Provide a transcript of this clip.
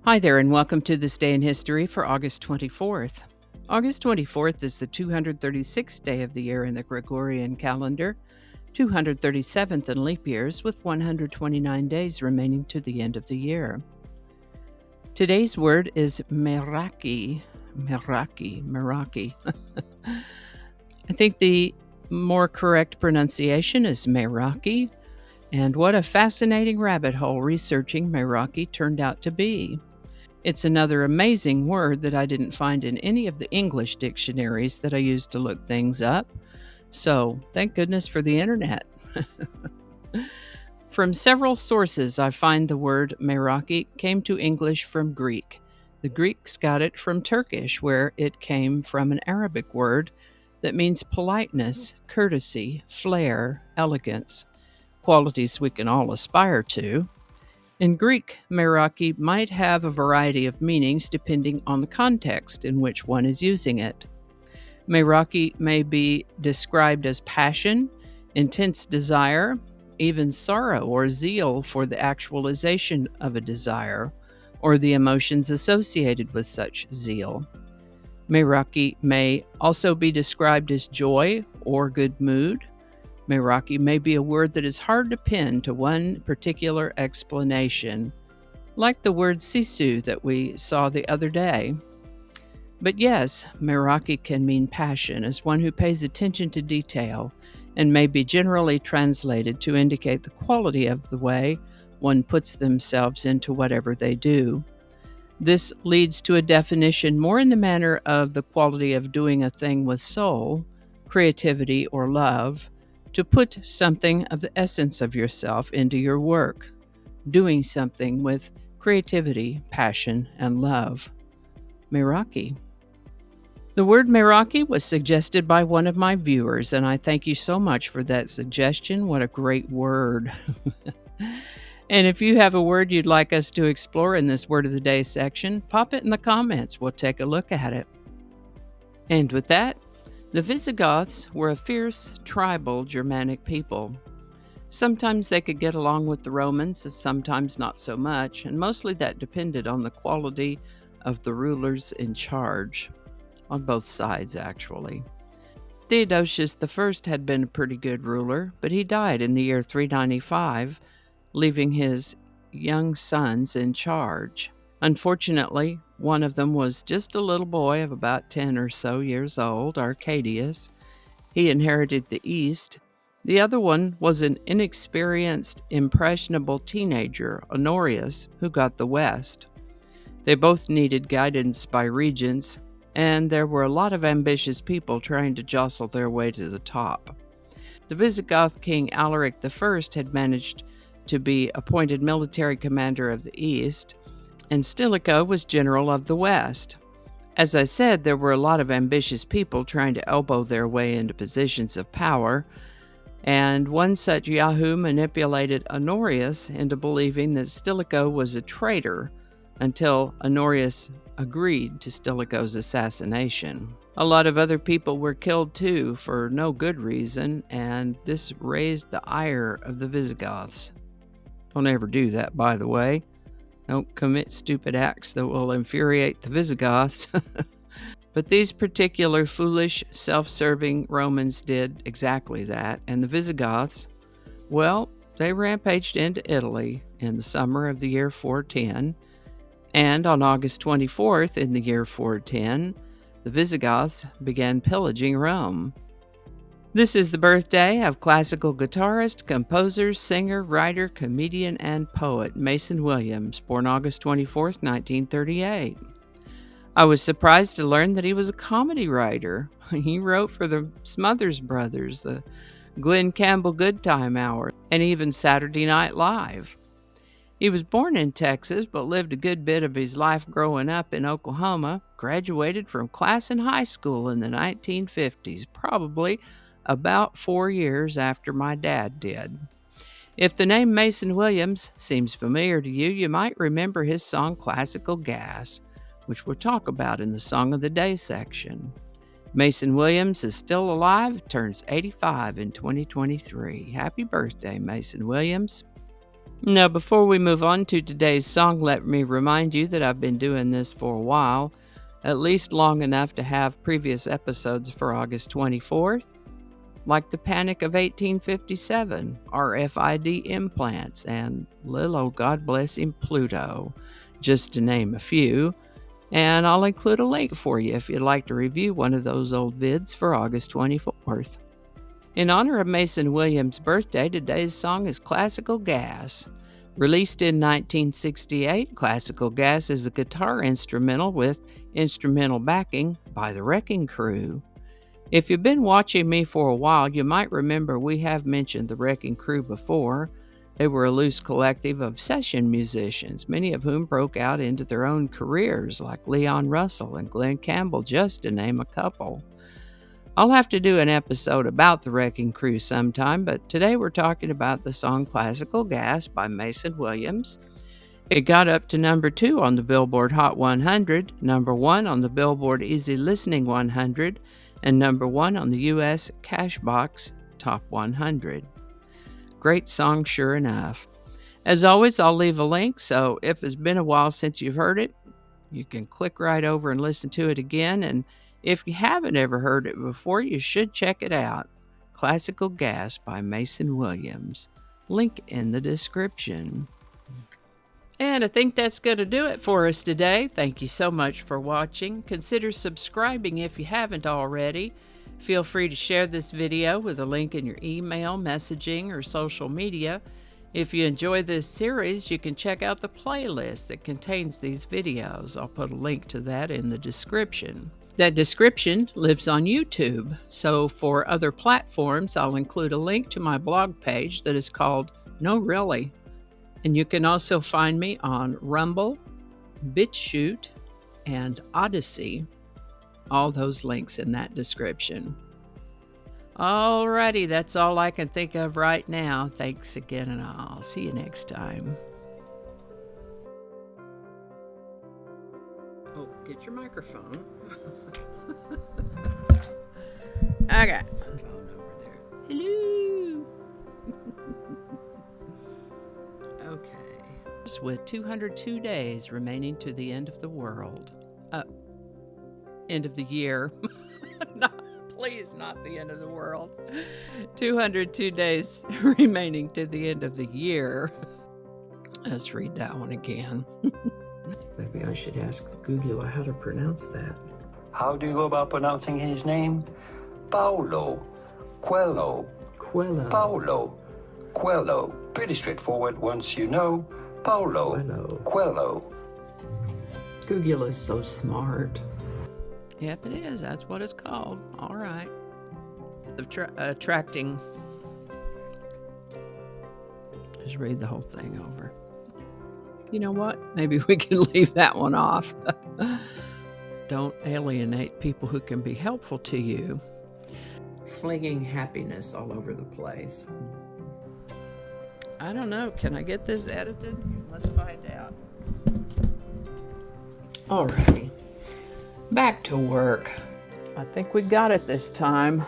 Hi there, and welcome to This Day in History for August 24th. August 24th is the 236th day of the year in the Gregorian calendar, 237th in leap years, with 129 days remaining to the end of the year. Today's word is Meraki. Meraki. I think the more correct pronunciation is Meraki, and what a fascinating rabbit hole researching Meraki turned out to be. It's another amazing word that I didn't find in any of the English dictionaries that I used to look things up. So, thank goodness for the internet. From several sources, I find the word Meraki came to English from Greek. The Greeks got it from Turkish, where it came from an Arabic word that means politeness, courtesy, flair, elegance, qualities we can all aspire to. In Greek, Meraki might have a variety of meanings depending on the context in which one is using it. Meraki may be described as passion, intense desire, even sorrow or zeal for the actualization of a desire, or the emotions associated with such zeal. Meraki may also be described as joy or good mood. Meraki may be a word that is hard to pin to one particular explanation, like the word sisu that we saw the other day. But yes, Meraki can mean passion as one who pays attention to detail and may be generally translated to indicate the quality of the way one puts themselves into whatever they do. This leads to a definition more in the manner of the quality of doing a thing with soul, creativity, or love, to put something of the essence of yourself into your work, doing something with creativity, passion, and love. Meraki. The word Meraki was suggested by one of my viewers, and I thank you so much for that suggestion. What a great word. And if you have a word you'd like us to explore in this Word of the Day section, pop it in the comments. We'll take a look at it. And with that, the Visigoths were a fierce, tribal Germanic people. Sometimes they could get along with the Romans, and sometimes not so much, and mostly that depended on the quality of the rulers in charge, on both sides, actually. Theodosius I had been a pretty good ruler, but he died in the year 395, leaving his young sons in charge. Unfortunately, one of them was just a little boy of about 10 or so years old, Arcadius. He inherited the East. The other one was an inexperienced, impressionable teenager, Honorius, who got the West. They both needed guidance by regents, and there were a lot of ambitious people trying to jostle their way to the top. The Visigoth king Alaric I had managed to be appointed military commander of the East, and Stilicho was general of the West. As I said, there were a lot of ambitious people trying to elbow their way into positions of power, and one such yahoo manipulated Honorius into believing that Stilicho was a traitor until Honorius agreed to Stilicho's assassination. A lot of other people were killed too for no good reason, and this raised the ire of the Visigoths. Don't ever do that, by the way. Don't commit stupid acts that will infuriate the Visigoths. But these particular foolish, self-serving Romans did exactly that, and the Visigoths, well, they rampaged into Italy in the summer of the year 410, and on August 24th in the year 410, the Visigoths began pillaging Rome. This is the birthday of classical guitarist, composer, singer, writer, comedian, and poet Mason Williams, born August 24th, 1938. I was surprised to learn that he was a comedy writer. He wrote for the Smothers Brothers, the Glenn Campbell Good Time Hour, and even Saturday Night Live. He was born in Texas, but lived a good bit of his life growing up in Oklahoma, graduated from Classen High School in the 1950s, probably about 4 years after my dad did. If the name Mason Williams seems familiar to you, you might remember his song Classical Gas, which we'll talk about in the Song of the Day section. Mason Williams is still alive, turns 85 in 2023. Happy birthday, Mason Williams. Now, before we move on to today's song, let me remind you that I've been doing this for a while, at least long enough to have previous episodes for August 24th, like the Panic of 1857, RFID implants, and little old God bless him Pluto, just to name a few. And I'll include a link for you if you'd like to review one of those old vids for August 24th. In honor of Mason Williams' birthday, today's song is Classical Gas. Released in 1968, Classical Gas is a guitar instrumental with instrumental backing by the Wrecking Crew. If you've been watching me for a while, you might remember we have mentioned the Wrecking Crew before. They were a loose collective of session musicians, many of whom broke out into their own careers, like Leon Russell and Glenn Campbell, just to name a couple. I'll have to do an episode about the Wrecking Crew sometime, but today we're talking about the song Classical Gas by Mason Williams. It got up to number 2 on the Billboard Hot 100, number 1 on the Billboard Easy Listening 100, and number 1 on the U.S. Cashbox Top 100. Great song, sure enough. As always, I'll leave a link, so if it's been a while since you've heard it, you can click right over and listen to it again. And if you haven't ever heard it before, you should check it out. Classical Gas by Mason Williams. Link in the description. And I think that's going to do it for us today. Thank you so much for watching. Consider subscribing if you haven't already. Feel free to share this video with a link in your email, messaging, or social media. If you enjoy this series, you can check out the playlist that contains these videos. I'll put a link to that in the description. That description lives on YouTube, so for other platforms, I'll include a link to my blog page that is called No Really. And you can also find me on Rumble, BitChute, and Odyssey. All those links in that description. Alrighty, that's all I can think of right now. Thanks again, and I'll see you next time. Oh, get your microphone. Okay. Phone over there. Hello. Okay. With 202 days remaining to the end of the world. End of the year. Please, not the end of the world. 202 days remaining to the end of the year. Let's read that one again. Maybe I should ask Google how to pronounce that. How do you go about pronouncing his name? Paulo Coelho. Quello. Paulo Coelho. Pretty straightforward once you know. Paulo Coelho. Google is so smart. Yep, it is. That's what it's called. All right. Attracting. Just read the whole thing over. You know what? Maybe we can leave that one off. Don't alienate people who can be helpful to you. Flinging happiness all over the place. I don't know. Can I get this edited? Let's find out. Alrighty. Back to work. I think we got it this time.